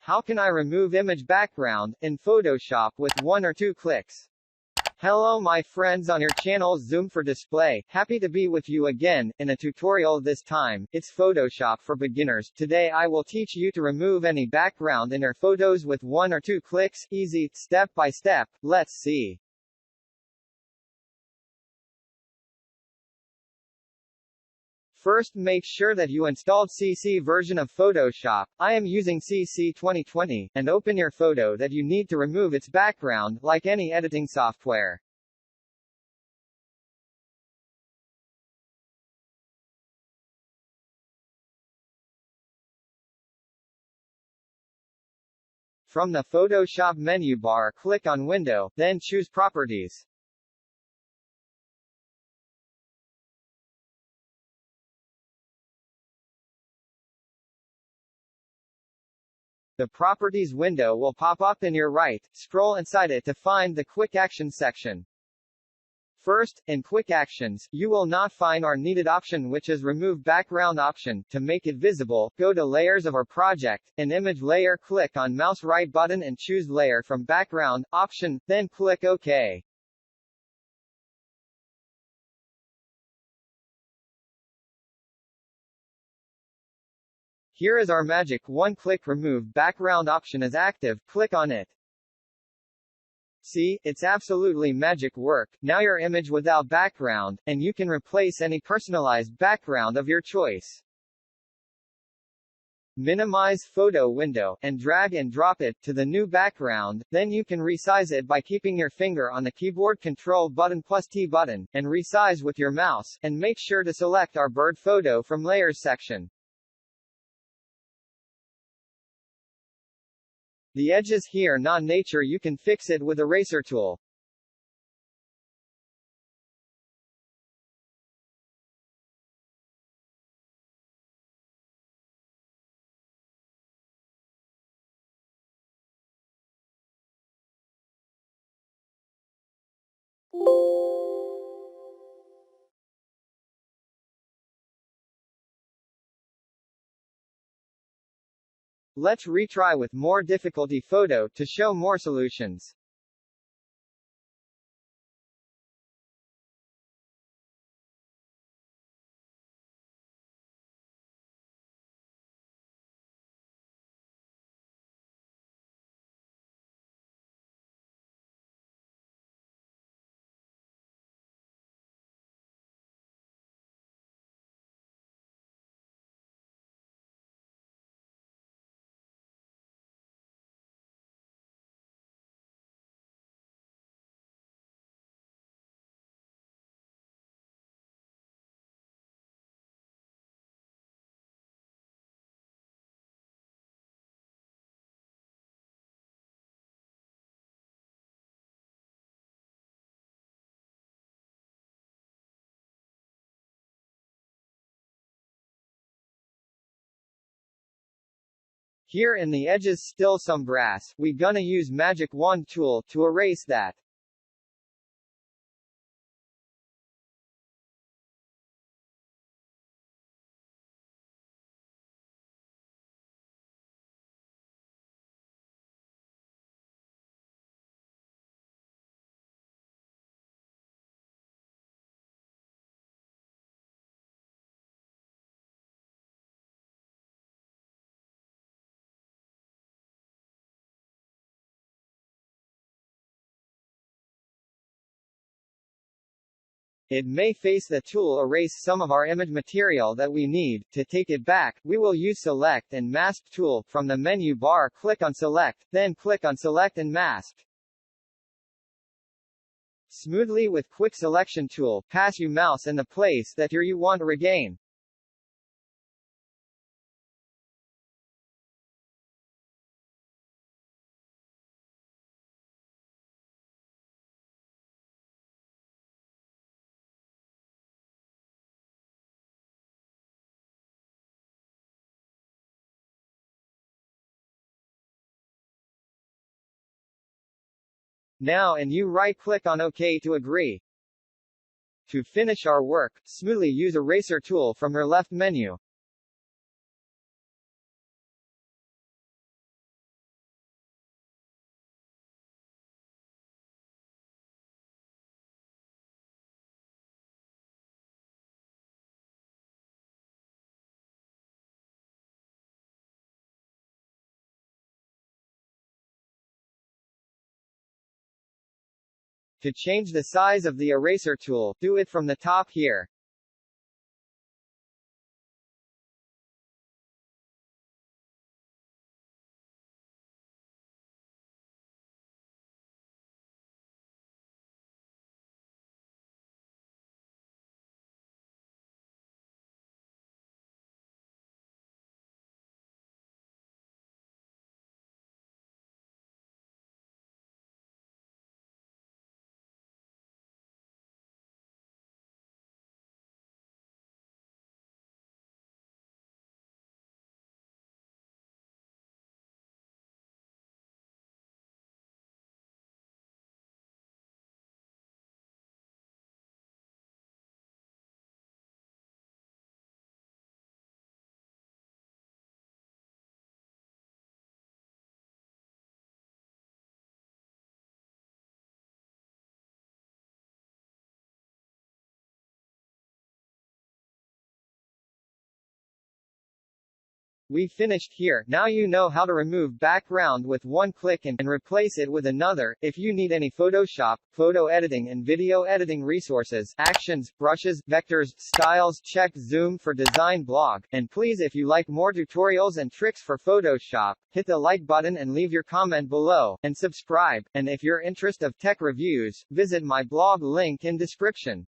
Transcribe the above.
How can I remove image background in Photoshop with 1 or 2 clicks? Hello my friends on your channel Zoom for Display, happy to be with you again, in a tutorial this time, it's Photoshop for beginners. Today I will teach you to remove any background in your photos with 1 or 2 clicks, easy, step by step, let's see. First make sure that you installed CC version of Photoshop, I am using CC 2020, and open your photo that you need to remove its background, like any editing software. From the Photoshop menu bar click on Window, then choose Properties. The Properties window will pop up in your right, scroll inside it to find the Quick Actions section. First, in Quick Actions, you will not find our needed option which is Remove Background option. To make it visible, go to Layers of our project, in Image Layer click on mouse right button and choose Layer from Background option, then click OK. Here is our magic one-click remove background option is active, click on it. See, it's absolutely magic work, now your image without background, and you can replace any personalized background of your choice. Minimize photo window, and drag and drop it to the new background, then you can resize it by keeping your finger on the keyboard Control button plus T button, and resize with your mouse, and make sure to select our bird photo from Layers section. The edges here non-nature you can fix it with eraser tool. Let's retry with more difficulty photo to show more solutions. Here in the edges still some brass, we gonna use magic wand tool to erase that. It may face the tool erase some of our image material that we need. To take it back, we will use Select and Mask tool. From the menu bar click on Select, then click on Select and Mask. Smoothly with Quick Selection tool, pass your mouse in the place that you want to regain. Now and you right-click on OK to agree. To finish our work, smoothly use Eraser tool from your left menu. To change the size of the eraser tool, do it from the top here. We finished here. Now you know how to remove background with one click and replace it with another. If you need any Photoshop, photo editing and video editing resources, actions, brushes, vectors, styles, check Zoom for Design blog. And please, if you like more tutorials and tricks for Photoshop, hit the like button and leave your comment below, and subscribe. And if you're interested of tech reviews, visit my blog link in description.